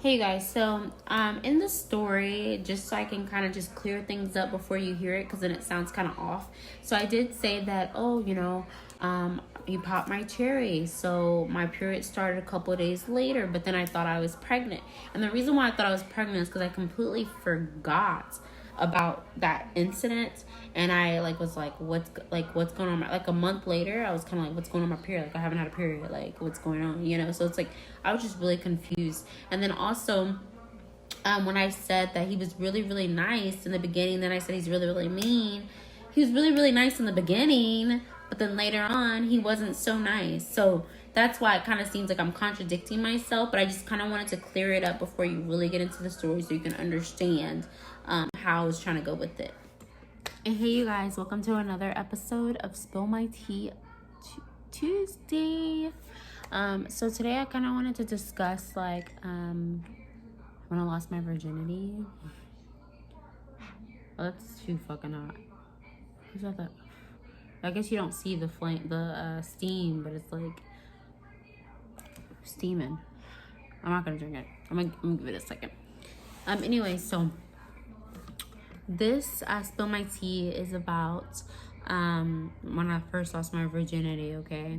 Hey guys, so in the story, just so I can kind of just clear things up before you hear it, because then it sounds kind of off. So I did say that, he popped my cherry, so my period started a couple of days later, but then I thought I was pregnant. And the reason why I thought I was pregnant is because I completely forgot about that incident, and I was like, what's going on? Like a month later, I was kind of like, what's going on with my period? Like, I haven't had a period. Like, what's going on? So it's like I was just really confused. And then also, when I said that he was really really nice in the beginning, then I said he's really really mean. He was really really nice in the beginning, but then later on he wasn't so nice. So that's why it kind of seems like I'm contradicting myself, but I just kind of wanted to clear it up before you really get into the story so you can understand how I was trying to go with it. And hey, you guys, welcome to another episode of Spill My Tea Tuesday. So today I kind of wanted to discuss when I lost my virginity. Oh, that's too fucking hot. Who's that? I guess you don't see the steam, but it's like steaming. I'm not gonna drink it. I'm gonna give it a second. Anyway, so this Spill My Tea is about when I first lost my virginity, okay?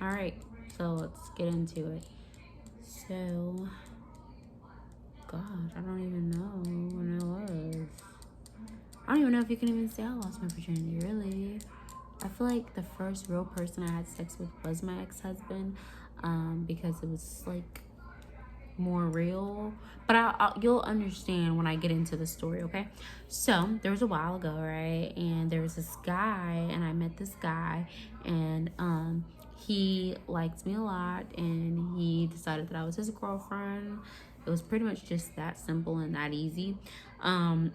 Alright, so let's get into it. So, God, I don't even know when it was. I don't even know if you can even say I lost my virginity, really. I feel like the first real person I had sex with was my ex-husband, because it was like more real, but you'll understand when I get into the story, okay? So there was a while ago, right, and there was this guy, and I met this guy, and he liked me a lot, and he decided that I was his girlfriend. It was pretty much just that simple and that easy. And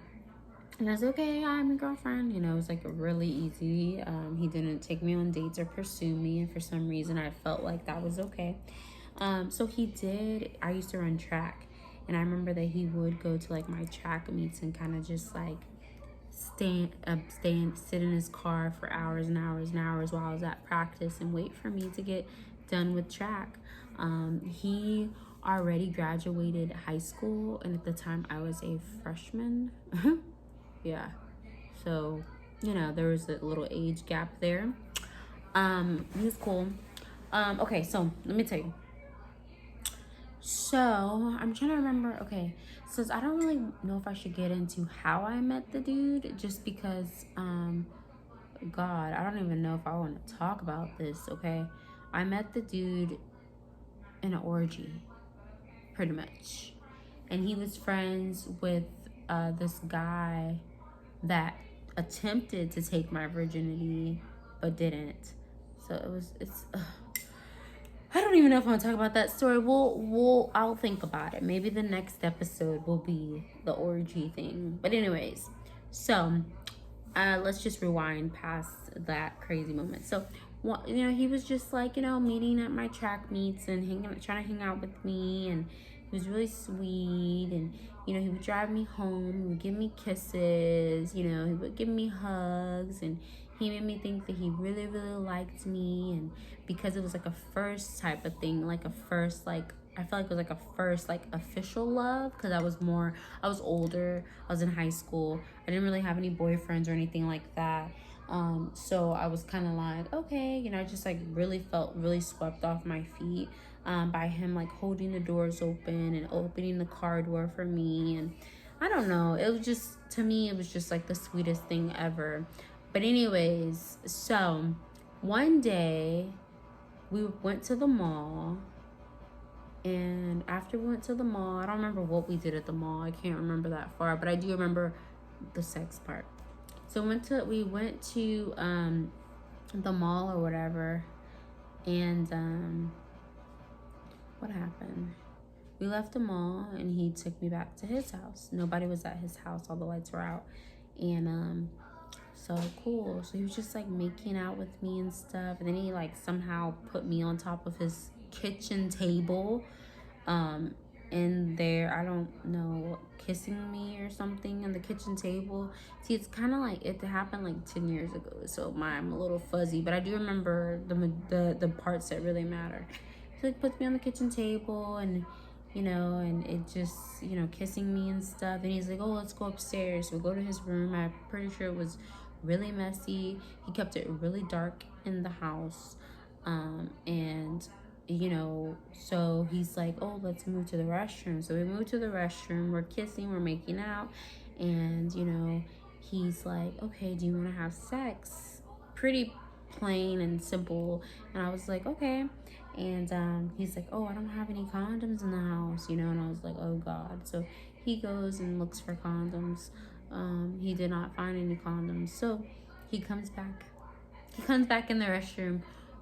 I was okay, I'm your girlfriend. It was like really easy. He didn't take me on dates or pursue me, and for some reason I felt like that was okay. So he did. I used to run track, and I remember that he would go to like my track meets and kind of just like sit in his car for hours and hours and hours while I was at practice and wait for me to get done with track. He already graduated high school, and at the time I was a freshman. Yeah, so there was a little age gap there. He was cool. Okay, so let me tell you. So I'm trying to remember. Okay, since I don't really know if I should get into how I met the dude, just because God, I don't even know if I want to talk about this. Okay, I met the dude in an orgy, pretty much, and he was friends with this guy that attempted to take my virginity but didn't. So it's I don't even know if I want to talk about that story. I'll think about it. Maybe the next episode will be the orgy thing. But anyways, so let's just rewind past that crazy moment. So he was just like, meeting at my track meets and trying to hang out with me, and he was really sweet, and he would drive me home, he would give me kisses, he would give me hugs, and he made me think that he really really liked me. And because it was like a first type of thing, like a first, like I felt like it was like a first like official love, because I was older, I was in high school, I didn't really have any boyfriends or anything like that. So I was kind of like, okay, I just like really felt really swept off my feet by him like holding the doors open and opening the car door for me. And I don't know, it was just, to me, it was just like the sweetest thing ever. But anyways, so one day we went to the mall, and after we went to the mall, I don't remember what we did at the mall, I can't remember that far, but I do remember the sex part. So we went to the mall or whatever, and what happened? We left the mall, and he took me back to his house. Nobody was at his house, all the lights were out, and so cool. So he was just like making out with me and stuff, and then he like somehow put me on top of his kitchen table, in there, I don't know, kissing me or something on the kitchen table. See, it's kind of like it happened like 10 years ago, so I'm a little fuzzy, but I do remember the parts that really matter. He like puts me on the kitchen table, and and it just, kissing me and stuff. And he's like, oh, let's go upstairs. So we go to his room. I'm pretty sure it was really messy. He kept it really dark in the house. And, so he's like, oh, let's move to the restroom. So we move to the restroom. We're kissing, we're making out. And, he's like, okay, do you want to have sex? Pretty plain and simple. And I was like, okay. And he's like, oh, I don't have any condoms in the house, and I was like, oh God. So he goes and looks for condoms. He did not find any condoms. So he comes back in the restroom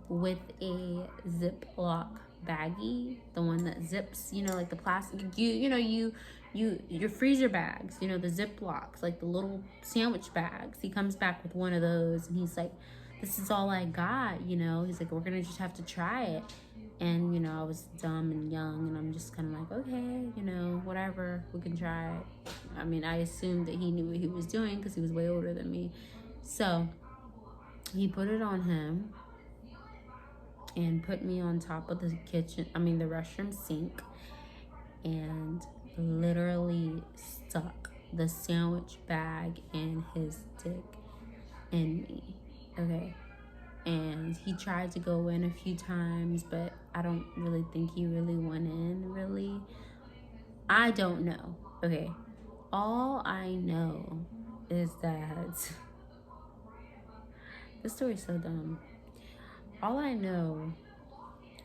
with a Ziploc baggie, the one that zips, like the plastic, your freezer bags, the Ziplocs, like the little sandwich bags. He comes back with one of those, and he's like, this is all I got, he's like, we're gonna just have to try it. And I was dumb and young, and I'm just kind of like, okay, whatever, we can try it. I mean, I assumed that he knew what he was doing because he was way older than me. So he put it on him and put me on top of the the restroom sink, and literally stuck the sandwich bag in his dick in me. Okay. And he tried to go in a few times, but I don't really think he really went in, really. I don't know. Okay. All I know is that this story's so dumb. All I know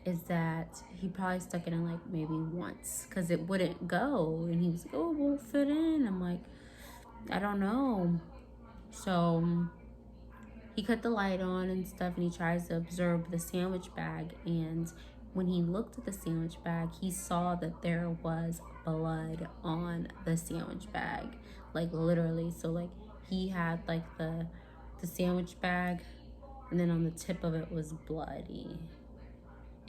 is that he probably stuck it in like maybe once because it wouldn't go. And he was like, oh, it won't fit in. I'm like, I don't know. So he cut the light on and stuff, and he tries to observe the sandwich bag. And when he looked at the sandwich bag, he saw that there was blood on the sandwich bag, like literally. So like he had like the sandwich bag, and then on the tip of it was bloody.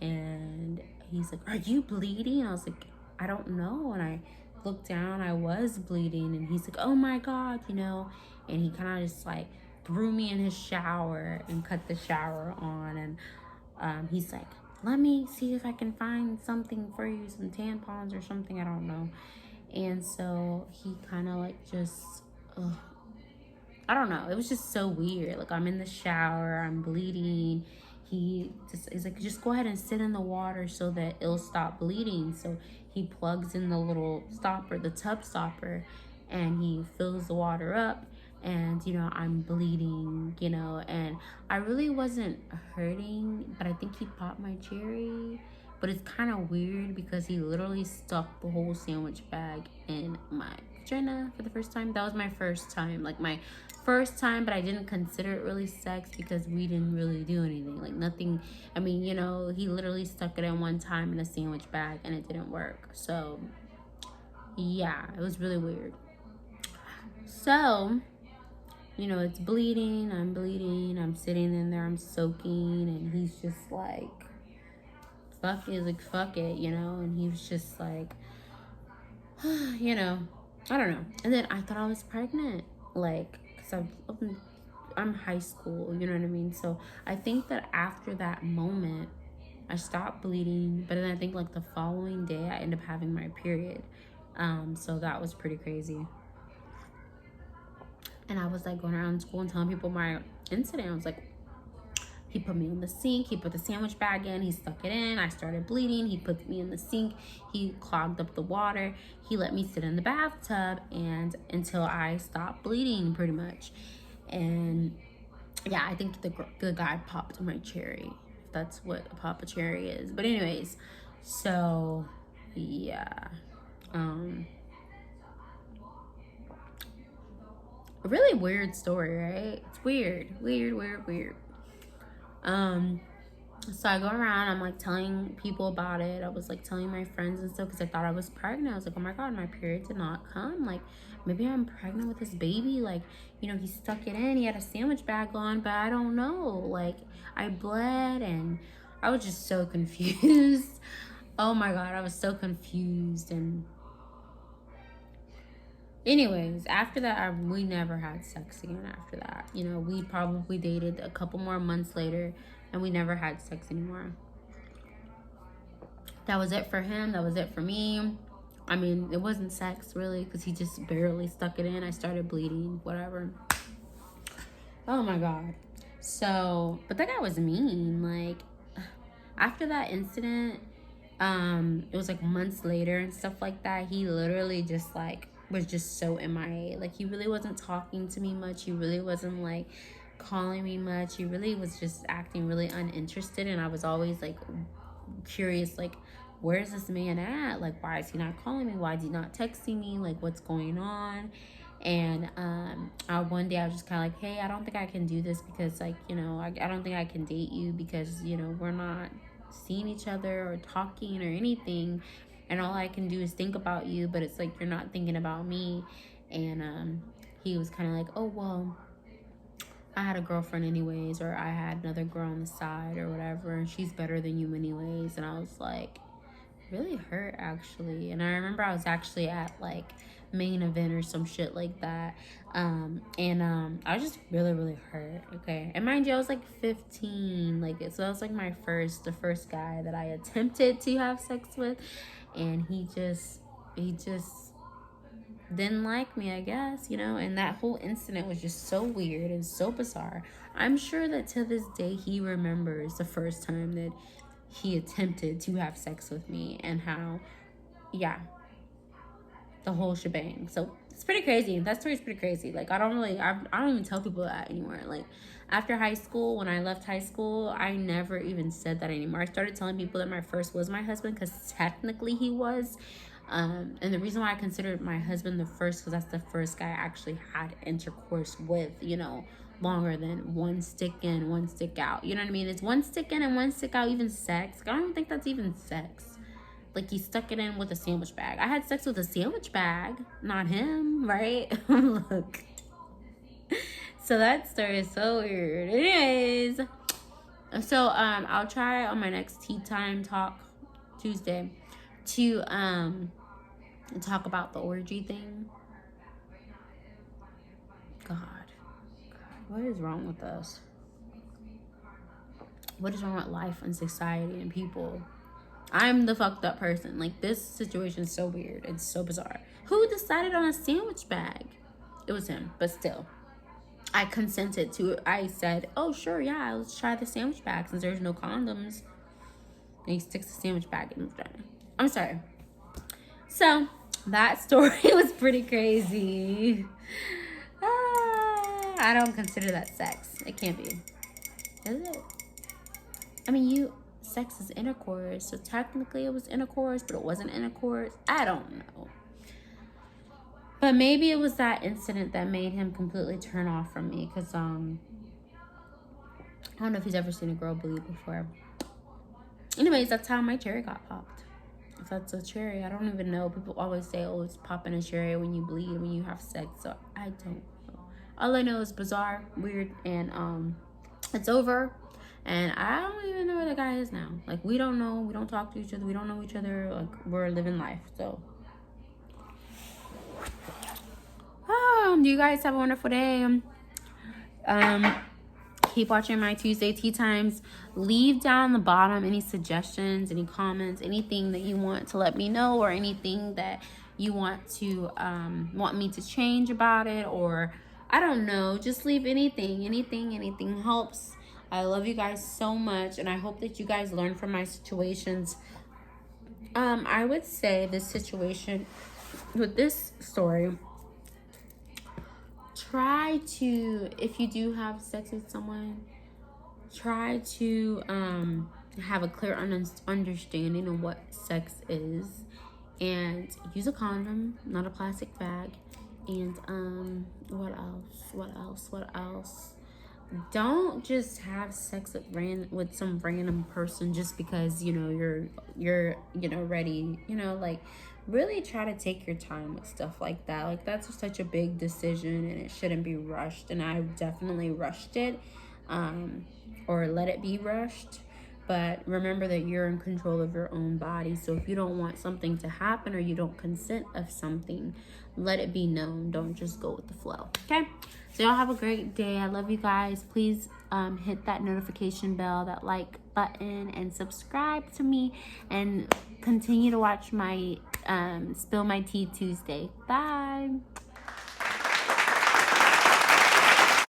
And he's like, are you bleeding? And I was like, I don't know. And I looked down, I was bleeding. And he's like, oh my God, and he kind of just like threw me in his shower and cut the shower on. And he's like, let me see if I can find something for you, some tampons or something, I don't know. And so he kind of like just, I don't know, it was just so weird. Like, I'm in the shower, I'm bleeding. He's like, just go ahead and sit in the water so that it'll stop bleeding. So he plugs in the little stopper, the tub stopper, and he fills the water up. And I'm bleeding, and I really wasn't hurting, but I think he popped my cherry. But it's kind of weird because he literally stuck the whole sandwich bag in my vagina for the first time. That was my first time, like my first time, but I didn't consider it really sex because we didn't really do anything, like nothing. I mean, he literally stuck it in one time in a sandwich bag and it didn't work. So yeah, it was really weird. So it's bleeding, I'm sitting in there, I'm soaking, and he's just like, fuck it, and he was just like, I don't know. And then I thought I was pregnant, like, because I'm high school, you know what I mean? So I think that after that moment, I stopped bleeding, but then I think like the following day, I ended up having my period. So that was pretty crazy. And I was like going around school and telling people my incident. I was like, he put me in the sink, he put the sandwich bag in, he stuck it in, I started bleeding, he put me in the sink, he clogged up the water, he let me sit in the bathtub and until I stopped bleeding pretty much. And yeah, I think the guy popped my cherry. That's what a pop a cherry is. But anyways, so yeah. A really weird story, right? It's weird. So I go around, I'm like telling people about it. I was like telling my friends and stuff because I thought I was pregnant. I was like, oh my God, my period did not come. Like, maybe I'm pregnant with this baby. Like, he stuck it in. He had a sandwich bag on, but I don't know. Like, I bled and I was just so confused. Oh my God, I was so confused. And anyways, after that, we never had sex again after that. We probably dated a couple more months later, and we never had sex anymore. That was it for him. That was it for me. I mean, it wasn't sex really, because he just barely stuck it in. I started bleeding, whatever. Oh my God. So, but that guy was mean. Like, after that incident, it was like months later and stuff like that. He literally just like was just so MIA. Like, he really wasn't talking to me much. He really wasn't like calling me much. He really was just acting really uninterested. And I was always like curious, like, where's this man at? Like, why is he not calling me? Why is he not texting me? Like, what's going on? And one day I was just kind of like, hey, I don't think I can do this because, like, you know, I don't think I can date you because, you know, we're not seeing each other or talking or anything, and all I can do is think about you, but it's like you're not thinking about me. And he was kind of like, oh, well, I had a girlfriend anyways, or I had another girl on the side or whatever, and she's better than you anyways. And I was like, really hurt actually. And I remember I was actually at like main event or some shit like that, and I was just really, really hurt. Okay, and mind you, I was like 15, like, so that was like the first guy that I attempted to have sex with, and he just didn't like me, I guess, you know. And that whole incident was just so weird and so bizarre. I'm sure that to this day he remembers the first time that he attempted to have sex with me, and how, yeah, the whole shebang. So it's pretty crazy. That story's pretty crazy. Like, I don't even tell people that anymore. Like, after high school, when I left high school, I never even said that anymore. I started telling people that my first was my husband, because technically he was. And the reason why I considered my husband the first, because that's the first guy I actually had intercourse with, you know, longer than one stick in, one stick out. You know what I mean? It's one stick in and one stick out even sex? I don't even think that's even sex. Like, he stuck it in with a sandwich bag. I had sex with a sandwich bag, not him, right? Look. So that story is so weird. Anyways, so I'll try on my next Tea Time Talk Tuesday to talk about the orgy thing. God, what is wrong with us? What is wrong with life and society and people? I'm the fucked up person. Like, this situation is so weird. It's so bizarre. Who decided on a sandwich bag? It was him, but still. I consented to it. I said, oh, sure, yeah, let's try the sandwich bag since there's no condoms. And he sticks the sandwich bag in his vagina. I'm sorry. So, that story was pretty crazy. I don't consider that sex. It can't be. Is it? I mean, sex is intercourse, so technically it was intercourse, but it wasn't intercourse. I don't know. But maybe it was that incident that made him completely turn off from me, because I don't know if he's ever seen a girl bleed before. Anyways, that's how my cherry got popped. If that's a cherry, I don't even know. People always say, oh, it's popping a cherry when you bleed, when you have sex. So I don't know. All I know is bizarre, weird, and it's over. And I don't even know where the guy is now. Like, we don't know. We don't talk to each other. We don't know each other. Like, we're living life. So, do you guys have a wonderful day. Keep watching my Tuesday Tea Times. Leave down the bottom any suggestions, any comments, anything that you want to let me know, or anything that you want me to change about it, or I don't know. Just leave anything helps. I love you guys so much, and I hope that you guys learn from my situations. I would say this situation with this story, try to, if you do have sex with someone, try to have a clear understanding of what sex is, and use a condom, not a plastic bag. And what else? Don't just have sex with some random person just because, you know, you're ready. You know, like, really try to take your time with stuff like that. Like, that's such a big decision, and it shouldn't be rushed. And I definitely rushed it, or let it be rushed. But remember that you're in control of your own body. So if you don't want something to happen, or you don't consent of something, let it be known. Don't just go with the flow. Okay? So y'all have a great day. I love you guys. Please hit that notification bell, that like button, and subscribe to me, and continue to watch my Spill My Tea Tuesday. Bye.